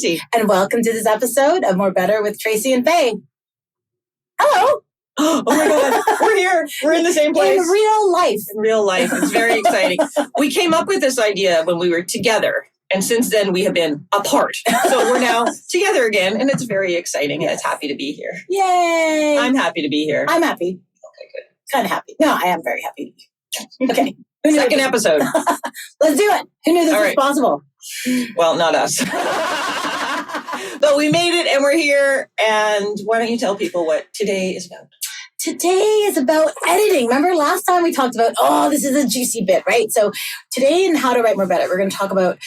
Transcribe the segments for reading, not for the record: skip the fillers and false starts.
Tracy. And welcome to this episode of More Better with Tracy and Faye. Hello. Oh my God, we're here. We're in the same place. In real life. In real life. It's very exciting. We came up with this idea when we were together. And since then, we have been apart. So we're now together again. And it's very exciting. And it's happy to be here. Yay. I'm happy to be here. I'm happy. Okay, good. Kind of happy. No, I am very happy. Okay. Second episode. Let's do it. Who knew this was right. possible? Well, not us. But we made it and we're here. And why don't you tell people what today is about? Today is about editing. Remember last time we talked about, this is a juicy bit, right? So today in How to Write More Better, we're going to talk about,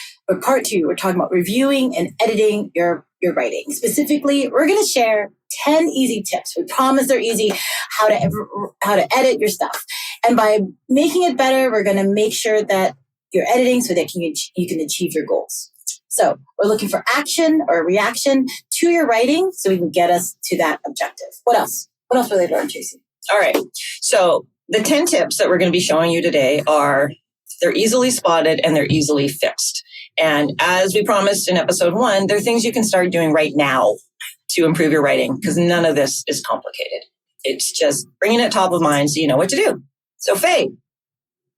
part 2, we're talking about reviewing and editing your writing. Specifically, we're going to share 10 easy tips. We promise they're easy, how to edit your stuff. And by making it better, we're going to make sure that you're editing so that you can achieve your goals. So we're looking for action or reaction to your writing so we can get us to that objective. What else? What else will they learn, Tracy? All right. So the 10 tips that we're going to be showing you today they're easily spotted and they're easily fixed. And as we promised in episode 1, they're things you can start doing right now to improve your writing because none of this is complicated. It's just bringing it top of mind so you know what to do. So Faye,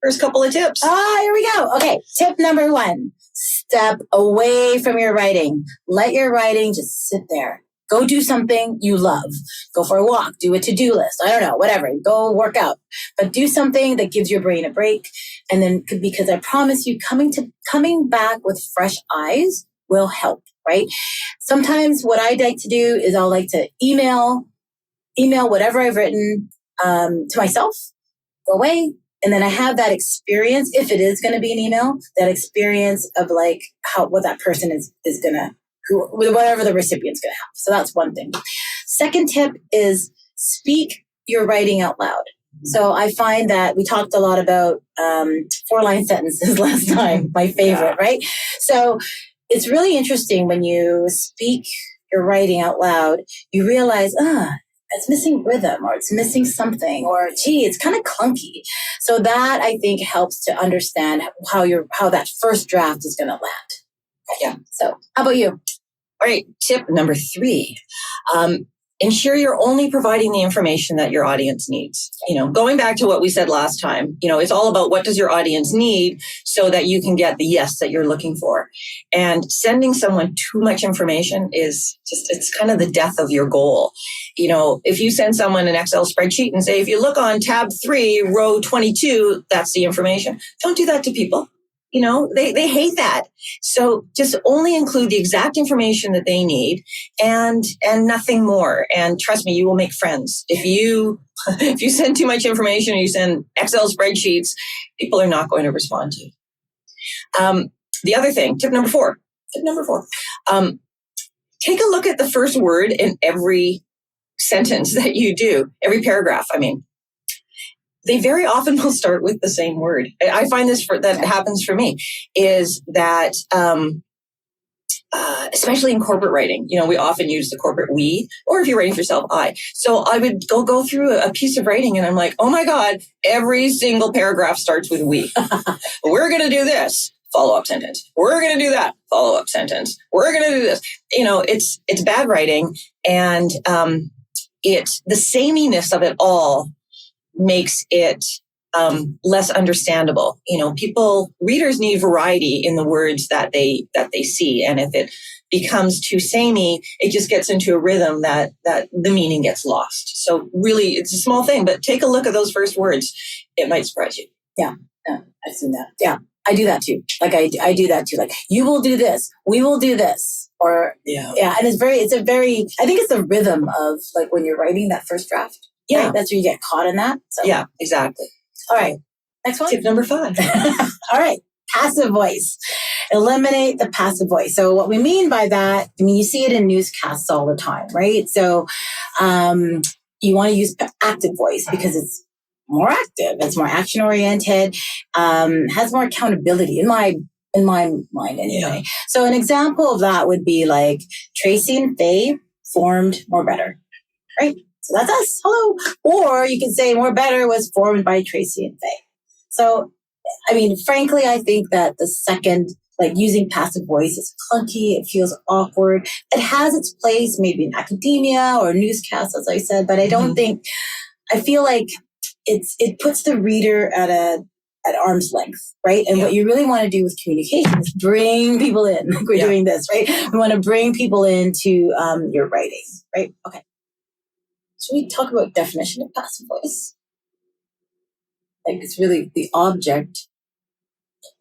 first couple of tips. Here we go. Okay. Tip number 1, step away from your writing. Let your writing just sit there. Go do something you love. Go for a walk. Do a to-do list. I don't know, whatever. Go work out. But do something that gives your brain a break. And then, because I promise you, coming back with fresh eyes will help, right? Sometimes what I like to do is I'll like to email whatever I've written to myself, go away. And then I have that experience, if it is going to be an email, that experience of like what that person is going to, whatever the recipient's going to have. So that's one thing. Second tip is speak your writing out loud. So I find that we talked a lot about 4-line sentences last time, my favorite, right? So it's really interesting when you speak your writing out loud, you realize, it's missing rhythm or it's missing something or it's kind of clunky. So that I think helps to understand how that first draft is going to land. Yeah. So how about you? All right. Tip number 3. Ensure you're only providing the information that your audience needs. Going back to what we said last time, it's all about what does your audience need so that you can get the yes that you're looking for. And sending someone too much information it's kind of the death of your goal. If you send someone an Excel spreadsheet and say, if you look on tab 3, row 22, that's the information. Don't do that to people. They hate that. So just only include the exact information that they need and nothing more. And trust me, you will make friends. If you send too much information or you send Excel spreadsheets, people are not going to respond to you. The other thing, tip number 4, take a look at the first word in every sentence that you do, every paragraph, They very often will start with the same word. I find that happens for me is that, especially in corporate writing, we often use the corporate we, or if you're writing for yourself, I. So I would go through a piece of writing and I'm like, oh my God, every single paragraph starts with we. We're going to do this. Follow-up sentence. We're going to do that. Follow-up sentence. We're going to do this. It's bad writing. And it's the sameness of it all makes it less understandable. Readers need variety in the words that they see. And if it becomes too samey, it just gets into a rhythm that the meaning gets lost. So really, it's a small thing, but take a look at those first words. It might surprise you. Yeah, I've seen that. Yeah, I do that too. Like I do that too. Like, you will do this. We will do this. Or, yeah. And I think it's the rhythm of like when you're writing that first draft. Yeah. Right? That's where you get caught in that. So. Yeah, exactly. All right. Next one. Tip number 5. All right. Passive voice. Eliminate the passive voice. So what we mean by that, you see it in newscasts all the time, right? So you want to use active voice because it's more active. It's more action oriented, has more accountability in my mind anyway. Yeah. So an example of that would be like Tracy and Faye formed More Better, right? So that's us. Hello. Or you can say More Better was formed by Tracy and Faye. So, frankly, I think that the second like using passive voice is clunky. It feels awkward. It has its place maybe in academia or newscasts, as I said, but I don't think, I feel like it puts the reader at arm's length, right? And what you really want to do with communication is bring people in. Like we're doing this, right? We want to bring people into your writing, right? Okay. Should we talk about definition of passive voice? Like it's really the object.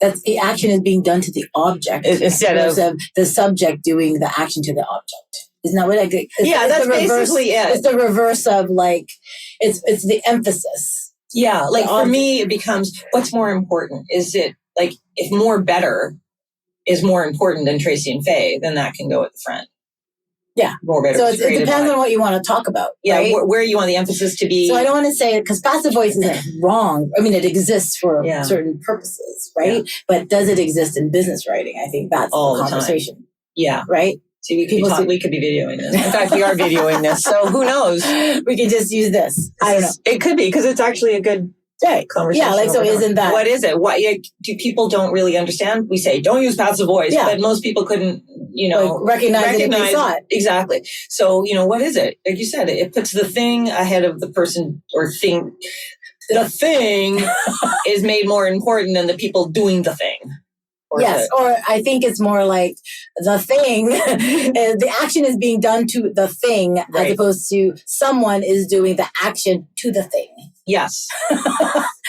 That's the action is being done to the object instead of the subject doing the action to the object. Isn't that what I get? That's basically it. It's the reverse of like it's the emphasis. Yeah, like for me, it becomes what's more important. Is it like if more better is more important than Tracy and Faye, then that can go at the front. Yeah. More better. So it depends on what you want to talk about. Yeah, right? where you want the emphasis to be. So I don't want to say it because passive voice isn't wrong. I mean, it exists for certain purposes, right? Yeah. But does it exist in business writing? I think that's all the conversation. Time. Yeah. Right? See, we could be videoing this. In fact, we are videoing this. So who knows? We can just use this. I don't know. It could be because it's actually a good conversation. Yeah, like so isn't that... What is it? People don't really understand? We say, don't use passive voice. Yeah. But most people couldn't, recognize it if they saw it. Exactly. So, what is it? Like you said, it puts the thing ahead of the person or thing. The thing is made more important than the people doing the thing. Or I think it's more like the thing, the action is being done to the thing as opposed to someone is doing the action to the thing. Yes.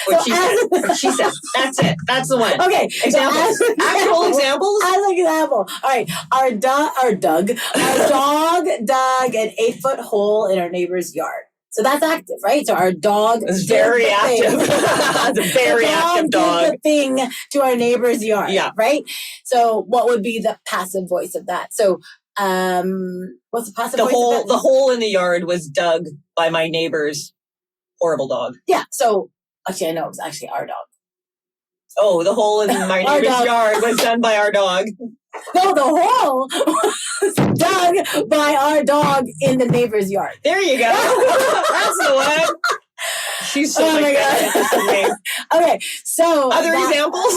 What she said. That's it. That's the one. Okay. Examples. Actual examples? As an example. All right. Our dog dug an 8-foot hole in our neighbor's yard. So that's active, right? So our dog is very active. It's a very active dog. Did the thing to our neighbor's yard, right? So what would be the passive voice of that? So what's the passive voice of that? The hole in the yard was dug by my neighbor's horrible dog. Yeah. So actually, I know it was actually our dog. Oh, the hole in my neighbor's yard was done by our dog. No, the hole was dug by our dog in the neighbor's yard. There you go. That's the one. She's so God. Okay, so other examples.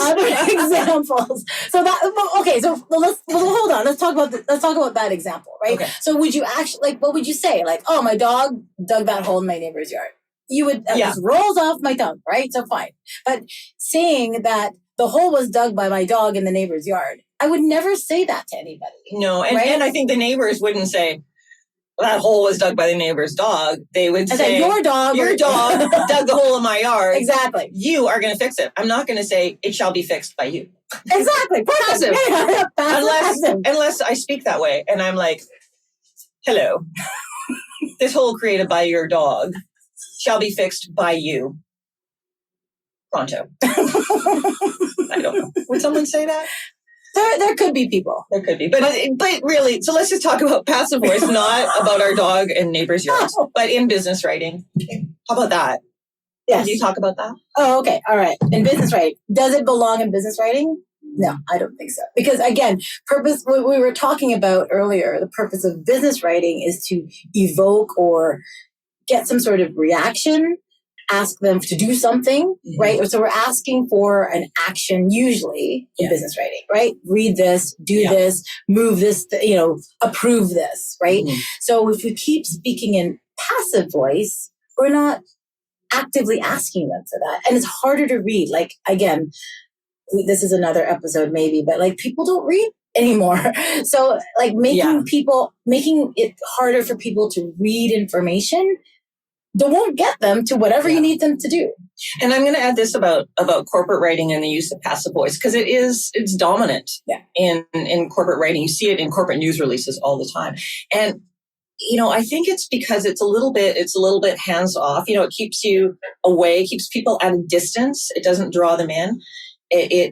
So let's hold on. Let's talk about that example, right? Okay. So would you actually what would you say? Like, oh, my dog dug that hole in my neighbor's yard. You would just rolls off my tongue, right? So fine. But saying that the hole was dug by my dog in the neighbor's yard, I would never say that to anybody. No, and I think the neighbors wouldn't say, that hole was dug by the neighbor's dog. They would say, your dog dug the hole in my yard. Exactly. You are going to fix it. I'm not going to say, it shall be fixed by you. Exactly. Passive. Unless I speak that way, and I'm like, hello, this hole created by your dog shall be fixed by you. Pronto. I don't know. Would someone say that? There could be people. There could be. But really, so let's just talk about passive voice, not about our dog and neighbors' yards, but in business writing. How about that? Yes. Can you talk about that? Oh, okay. All right. In business writing. Does it belong in business writing? No, I don't think so. Because again, what we were talking about earlier, the purpose of business writing is to evoke or get some sort of reaction, ask them to do something, right? So we're asking for an action usually in business writing, right? Read this, do this, move this, approve this, right? Mm-hmm. So if we keep speaking in passive voice, we're not actively asking them for that. And it's harder to read. Like, again, this is another episode maybe, but like people don't read anymore. So like making it harder for people to read information, they won't get them to whatever you need them to do. And I'm going to add this about corporate writing and the use of passive voice, because it's dominant in corporate writing. You see it in corporate news releases all the time. And, I think it's because it's a little bit hands off. It keeps you away, keeps people at a distance. It doesn't draw them in. I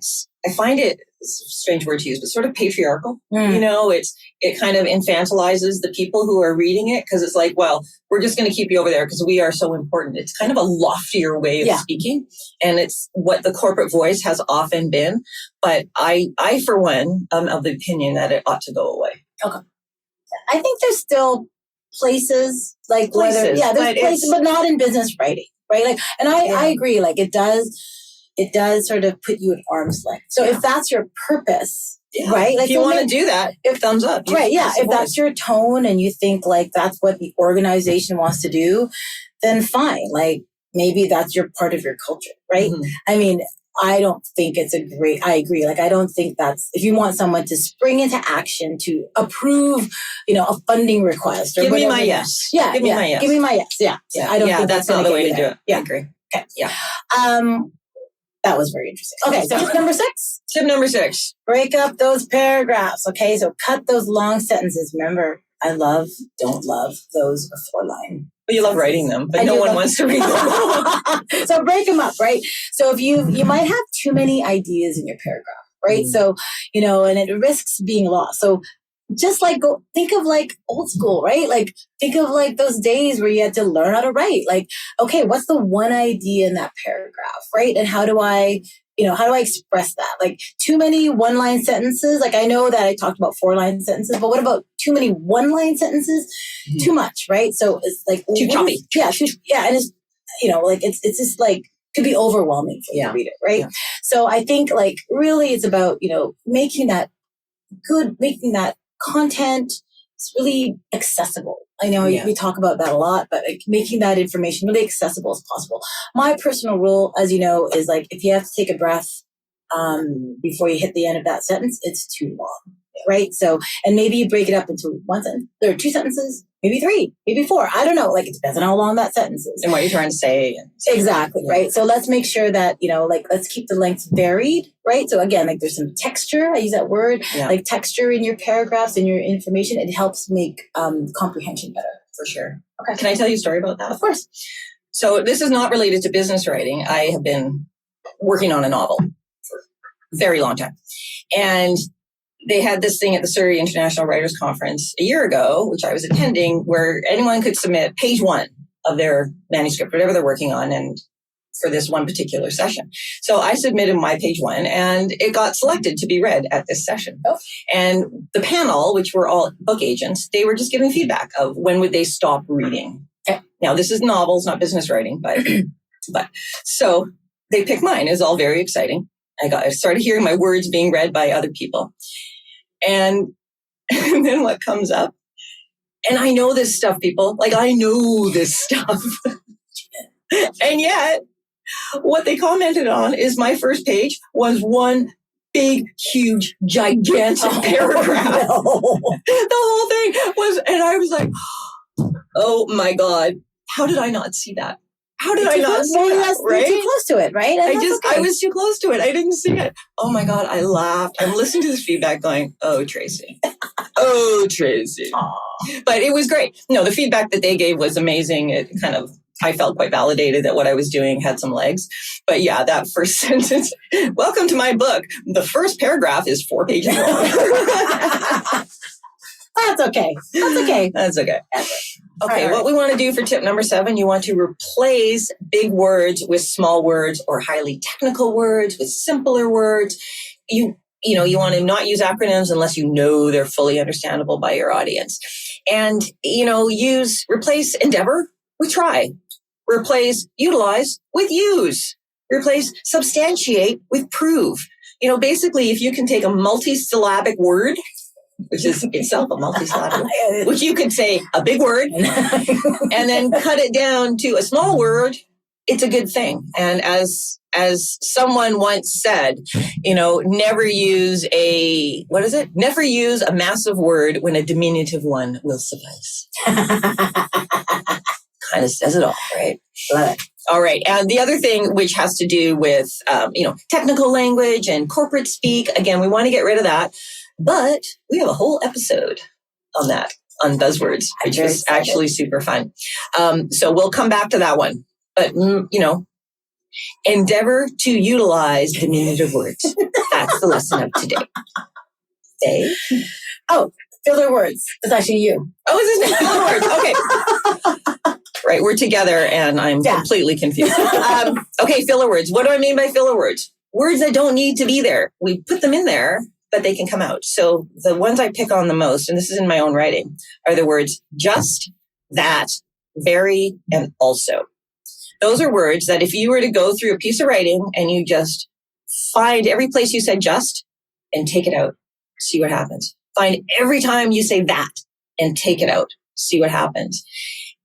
find it's a strange word to use, but sort of patriarchal. It kind of infantilizes the people who are reading it, because it's like, well, we're just going to keep you over there because we are so important. It's kind of a loftier way of speaking, and it's what the corporate voice has often been. But I for one, am of the opinion that it ought to go away. Okay. I think there's still places like there's places, but not in business writing, right? Like, and I agree. Like, it does. it does sort of put you at arm's length. So if that's your purpose, right? Like if you want to do that, thumbs up. Right. Yeah. If that's your tone and you think like that's what the organization wants to do, then fine. Like maybe that's your part of your culture, right? Mm-hmm. I mean, I don't think I agree. Like, I don't think if you want someone to spring into action to approve, a funding request or give me my yes. Yeah. Give me my yes. Give me my yes. Yeah. Yeah. I don't think that's not the way to do it. Yeah. I agree. Okay. Yeah. That was very interesting. Okay. So tip number 6. Tip number 6. Break up those paragraphs. Okay. So cut those long sentences. Remember, don't love those 4-line. But you love writing them, but no one wants to read them. So break them up, right? So if you might have too many ideas in your paragraph, right? Mm. So, and it risks being lost. So just like think of like old school, right? Like think of like those days where you had to learn how to write. Like, okay, what's the one idea in that paragraph, right? And how do I express that? Like too many 1-line sentences. Like I know that I talked about 4-line sentences, but what about too many 1-line sentences? Mm-hmm. Too much, right? So it's like too choppy. Yeah, and it's like it's just like could be overwhelming for you to read it, right? Yeah. So I think like really it's about making that content is really accessible. I know we talk about that a lot, but like making that information really accessible as possible. My personal rule, as you know, is like if you have to take a breath before you hit the end of that sentence, it's too long, right? So, and maybe you break it up into 1 sentence. There are 2 sentences, maybe 3, maybe 4. I don't know. Like it depends on how long that sentence is and what you're trying to say. Exactly, right? So let's make sure that let's keep the length varied, right? So again, like there's some texture. I use that word, like texture in your paragraphs and your information. It helps make comprehension better. For sure. Okay. Can I tell you a story about that? Of course. So this is not related to business writing. I have been working on a novel for a very long time. And they had this thing at the Surrey International Writers Conference a year ago, which I was attending, where anyone could submit page 1 of their manuscript, whatever they're working on, and for this one particular session. So I submitted my page 1 and it got selected to be read at this session. Oh. And the panel, which were all book agents, they were just giving feedback of when would they stop reading. Okay. Now, this is novels, not business writing, but so they picked mine. It was all very exciting. I started hearing my words being read by other people. And then what comes up? And I know this stuff, people. Like, I know this stuff. And yet, what they commented on is my first page was one big, huge, gigantic paragraph. No. The whole thing was, and I was like, oh my God, how did I not see that? How did I not see that? Right? Too close to it, right? I was too close to it. I didn't see it. Oh my God, I laughed. I'm listening to this feedback going, oh, Tracy. Oh, Tracy. Aww. But it was great. No, the feedback that they gave was amazing. It I felt quite validated that what I was doing had some legs. But yeah, that first sentence, welcome to my book. The first paragraph is 4 pages long. That's okay. That's okay. Okay, right. What we want to do for tip number 7, you want to replace big words with small words or highly technical words with simpler words. You want to not use acronyms unless you know they're fully understandable by your audience. And, replace endeavor with try. Replace utilize with use. Replace substantiate with prove. Basically, if you can take a multisyllabic word, which is itself a multisyllabic, which you could say a big word and then cut it down to a small word, it's a good thing. And as someone once said, never use a massive word when a diminutive one will suffice. Kind of says it all, right? All right. And the other thing, which has to do with, technical language and corporate speak, again, we want to get rid of that. But we have a whole episode on that, on buzzwords, which was actually super fun. So we'll come back to that one. But, endeavor to utilize diminutive words. That's the lesson of today. Say. Oh, filler words. It's actually you. Oh, is this filler words? Okay. Right. We're together and I'm completely confused. Okay. Filler words. What do I mean by filler words? Words that don't need to be there. We put them in there, but they can come out. So the ones I pick on the most, and this is in my own writing, are the words just, that, very, and also. Those are words that if you were to go through a piece of writing and you just find every place you said just and take it out, see what happens. Find every time you say that and take it out, see what happens.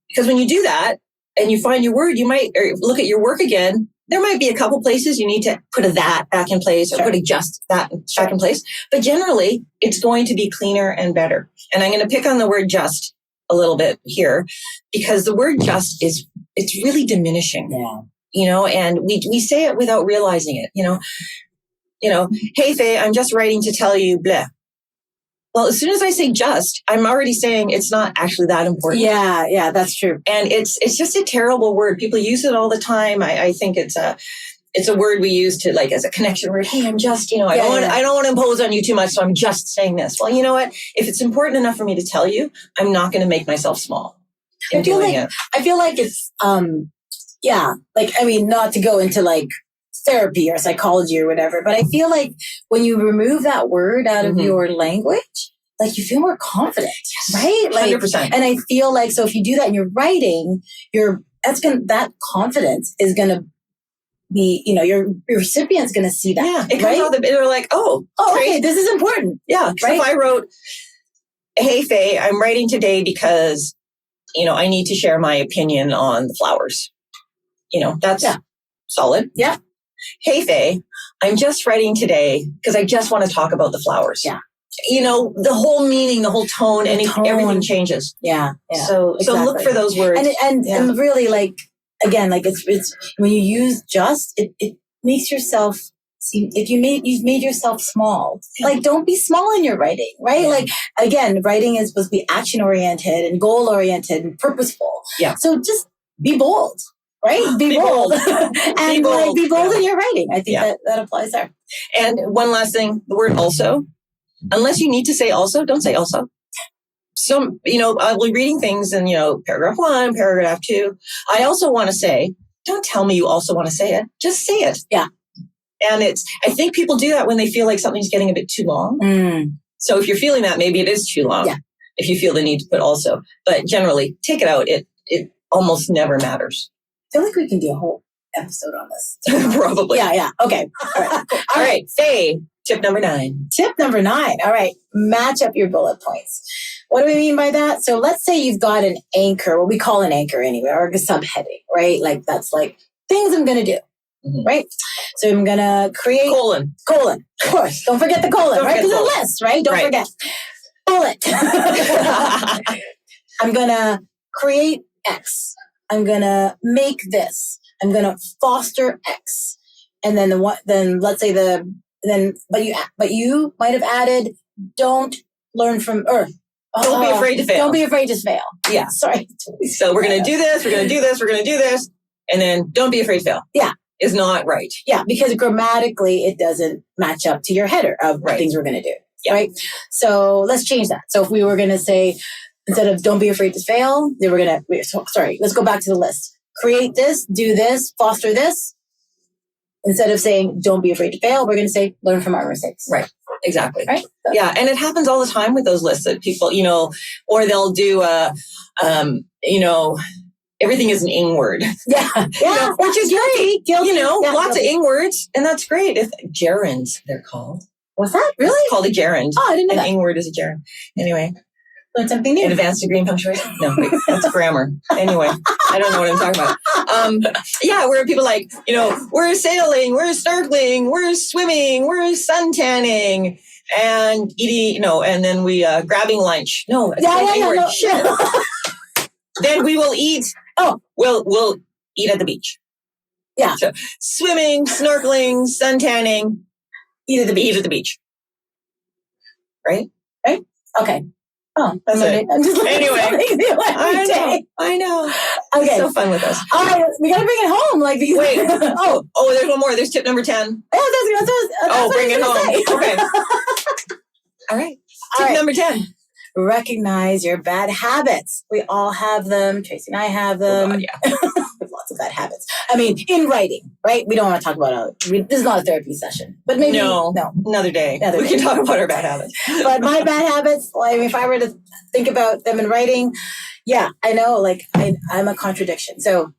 Because when you do that and you find your word, you might look at your work again. There might be a couple places you need to put a that back in place or put a just that back in place. But generally, it's going to be cleaner and better. And I'm going to pick on the word just a little bit here because the word just it's really diminishing. Yeah. And we say it without realizing it. Hey, Faye, I'm just writing to tell you blah. Well, as soon as I say just, I'm already saying it's not actually that important. Yeah, that's true. And it's just a terrible word. People use it all the time. I think it's a word we use to like as a connection word. Hey, I'm just, I don't want to impose on you too much, so I'm just saying this. Well, you know what? If it's important enough for me to tell you, I'm not going to make myself small. I feel like it's not to go into like therapy or psychology or whatever, but I feel like when you remove that word out of your language, like you feel more confident, right? Like 100%. And I feel like, so if you do that in your writing, that confidence is going to be, your recipient's going to see that. Yeah, it comes out they're like, okay, this is important. Yeah, right? So if I wrote, hey, Faye, I'm writing today because, I need to share my opinion on the flowers. That's solid. Yeah. Hey, Faye, I'm just writing today because I just want to talk about the flowers. Yeah. The whole meaning, the whole tone, everything changes. Yeah. So look for those words. And really, like, again, like it's when you use just, it makes yourself seem, if you've made yourself small. Like, don't be small in your writing, right? Yeah. Like, again, writing is supposed to be action oriented and goal oriented and purposeful. Yeah. So just be bold. Right? Be bold. And be bold in your writing. I think that applies there. And one last thing, the word also. Unless you need to say also, don't say also. So, I'll be reading things in, paragraph 1, paragraph 2. I also want to say, don't tell me you also want to say it. Just say it. Yeah. And I think people do that when they feel like something's getting a bit too long. So if you're feeling that, maybe it is too long. Yeah. If you feel the need to put also. But generally, take it out. It almost never matters. I feel like we can do a whole episode on this. Probably. Yeah. Okay. All right. All right. Faye, tip number 9. Tip number 9. All right. Match up your bullet points. What do we mean by that? So let's say you've got an anchor, what we call an anchor anyway, or a subheading, right? Like that's like things I'm going to do, right? So I'm going to create... Colon. Of course. Don't forget the colon, right? Because it's a list, right? Don't forget. Bullet. I'm going to create X. I'm going to make this. I'm going to foster X. And then let's say but you might have added, don't learn from Earth. Don't be afraid to fail. Don't be afraid to fail. Yeah. Sorry. So we're going to do this. We're going to do this. We're going to do this. And then don't be afraid to fail. Yeah. Is not right. Yeah. Because grammatically it doesn't match up to your header of things we're going to do. Yeah. Right. So let's change that. So if we were going to say, instead of don't be afraid to fail, then let's go back to the list. Create this, do this, foster this. Instead of saying don't be afraid to fail, we're going to say learn from our mistakes. Right. Exactly. Right. Yeah. And it happens all the time with those lists that people, or they'll do everything is an ing word. Yeah. Which is great. Guilty. Lots of ing words. And that's great. Gerunds, they're called. What's that? Really? It's called a gerund. Oh, I didn't know that. An ing word is a gerund. Anyway. Learn something new. An advanced degree in punctuation? No, wait, that's grammar. Anyway, I don't know what I'm talking about. Where people like, we're sailing, we're snorkeling, we're swimming, we're suntanning, and eating, and then we grabbing lunch. No, it's no. Shit. Then we will eat. Oh, we'll eat at the beach. Yeah. So swimming, snorkeling, suntanning, eat at the beach. Right? Okay. Oh, that's it. I'm just anyway, I know. Okay. It's so fun with us. All right, we got to bring it home. Like these. Wait. There's one more. There's tip number 10. That's bring it home. Okay. All right. Tip number 10. Recognize your bad habits. We all have them. Tracy and I have them. Oh, yeah. Lots of bad habits. I mean, in writing, right? We don't want to talk about this is not a therapy session, but maybe no, another day. We can talk about our bad habits. But my bad habits, like if I were to think about them in writing, I know, like I'm a contradiction. So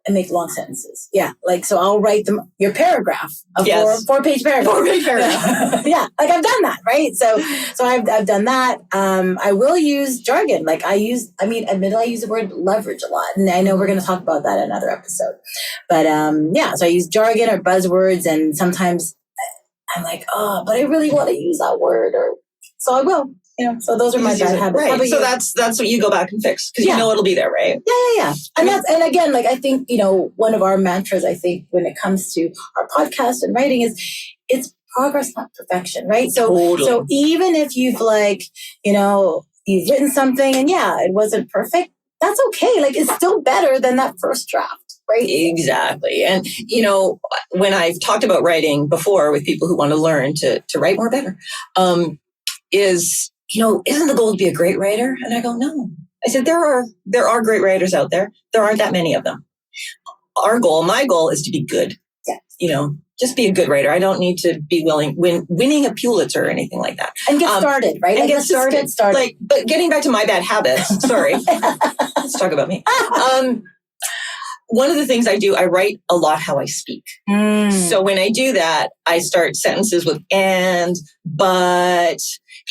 and make long sentences. Yeah. Like, so I'll write them your paragraph, a four-page paragraph. 4-page paragraph. Yeah. Like I've done that. Right. So I've done that. I will use jargon. Like admittedly I use the word leverage a lot. And I know we're going to talk about that in another episode, but, so I use jargon or buzzwords, and sometimes I'm like, oh, but I really want to use that word, so I will. So those are my bad habits. Right. So that's what you go back and fix, because you know it'll be there, right? Yeah. And again, like I think, one of our mantras, I think, when it comes to our podcast and writing is it's progress, not perfection, right? So, totally. So even if you've you've written something and it wasn't perfect, that's okay. Like it's still better than that first draft. Right? Exactly. And, when I've talked about writing before with people who want to learn to write more better, isn't the goal to be a great writer? And I go, no. I said, there are great writers out there. There aren't that many of them. My goal is to be good. Yeah. Just be a good writer. I don't need to be winning a Pulitzer or anything like that. And get started, right? And get started. But getting back to my bad habits, sorry. Let's talk about me. One of the things I do, I write a lot how I speak. So when I do that, I start sentences with and, but,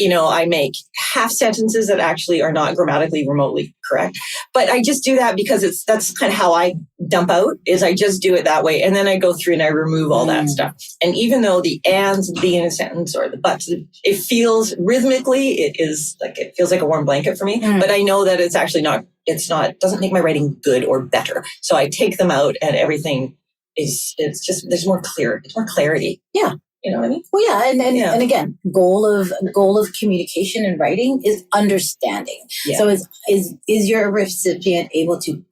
I make half sentences that actually are not grammatically remotely correct. But I just do that because that's kind of how I dump out, is I just do it that way. And then I go through and I remove all that stuff. And even though the ands at the beginning of a sentence or the buts, it feels rhythmically, it feels like a warm blanket for me. But I know that it's actually not, doesn't make my writing good or better. So I take them out and everything it's just, there's more clarity. Yeah. You know what I mean? Well, yeah. And again, goal of communication and writing is understanding. Yeah. So is your recipient able to,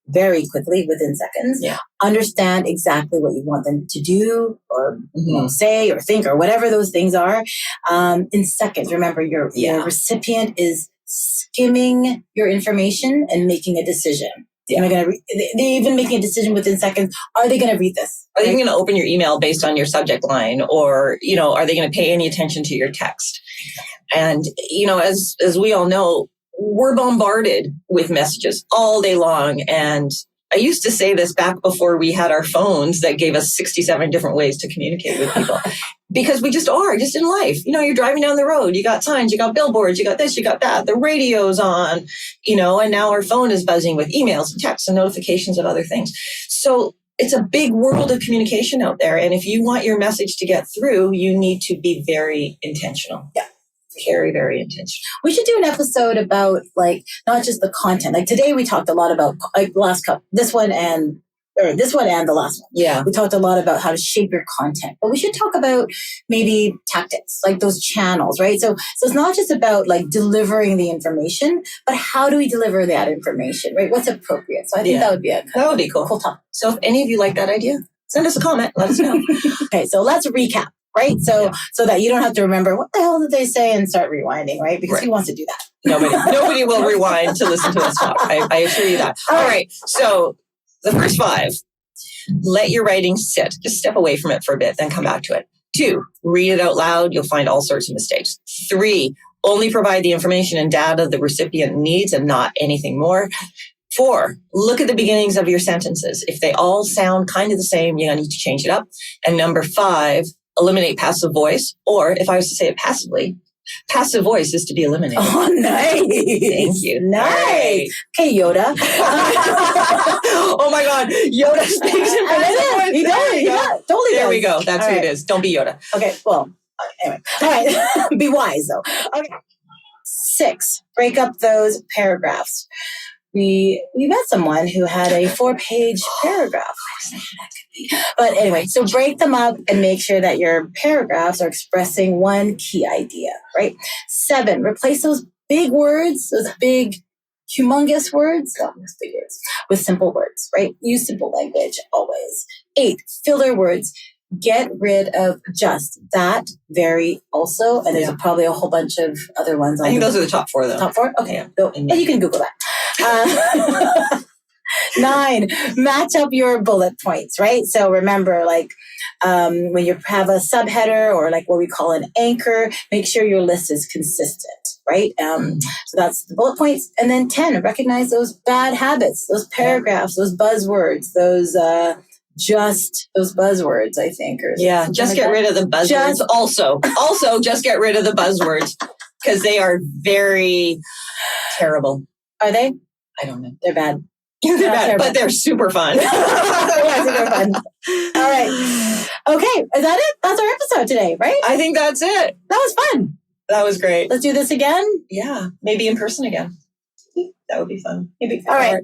very quickly within seconds, understand exactly what you want them to do or say or think or whatever those things are in seconds. Remember, your recipient is skimming your information and making a decision. Am I going to they're even making a decision within seconds. Are they going to read this? Are they going to open your email based on your subject line, or, are they going to pay any attention to your text? And, as we all know, we're bombarded with messages all day long. And I used to say this back before we had our phones that gave us 67 different ways to communicate with people. Because we just in life. You're driving down the road, you got signs, you got billboards, you got this, you got that, the radio's on, and now our phone is buzzing with emails and texts and notifications of other things. So it's a big world of communication out there. And if you want your message to get through, you need to be very intentional. Yeah. Very, very intentional. We should do an episode about not just the content. Like today we talked a lot about this one and the last one. Yeah. We talked a lot about how to shape your content, but we should talk about maybe tactics, like those channels, right? So it's not just about delivering the information, but how do we deliver that information, right? What's appropriate? So I think that would be cool. Cool topic. So if any of you like that idea, send us a comment. Let us know. Okay. So let's recap. Right. So that you don't have to remember what the hell did they say and start rewinding. Right. Because who wants to do that? Nobody will rewind to listen to us talk. I assure you that. All right. So the first 5, let your writing sit. Just step away from it for a bit, then come back to it. 2, read it out loud. You'll find all sorts of mistakes. 3, only provide the information and data the recipient needs and not anything more. 4, look at the beginnings of your sentences. If they all sound kind of the same, you're going to need to change it up. And number 5, eliminate passive voice. Or if I was to say it passively, passive voice is to be eliminated. Oh, nice. Thank you. Nice. Right. Okay, Yoda. Oh my God. Yoda speaks in passive voice. He does. Totally there we go. That's who it is. Don't be Yoda. Okay, well, anyway. All right. Be wise, though. Okay. 6, break up those paragraphs. We met someone who had a 4-page paragraph. But anyway, so break them up and make sure that your paragraphs are expressing one key idea, right? 7, replace those big words, those big, humongous words, big words, with simple words, right? Use simple language always. 8, filler words. Get rid of just that, very, also, and there's probably a whole bunch of other ones. I think those are the top 4, though. Top 4? Okay. Yeah. And you can Google that. 9, match up your bullet points, right? So remember, like when you have a subheader or like what we call an anchor, make sure your list is consistent, right? So that's the bullet points. And then 10, recognize those bad habits, those paragraphs, those buzzwords, those buzzwords, I think. Or just get rid of the buzzwords. Also, just get rid of the buzzwords because they are very terrible. Are they? I don't know. They're bad. They're bad, but they're super fun. Yeah, super fun. All right. Okay. Is that it? That's our episode today, right? I think that's it. That was fun. That was great. Let's do this again. Yeah. Maybe in person again. That would be fun. Maybe. All right.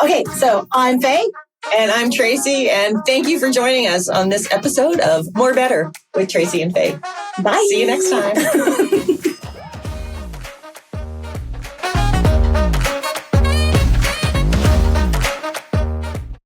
Okay. So I'm Faye. And I'm Tracy. And thank you for joining us on this episode of More Better with Tracy and Faye. Bye. See you next time.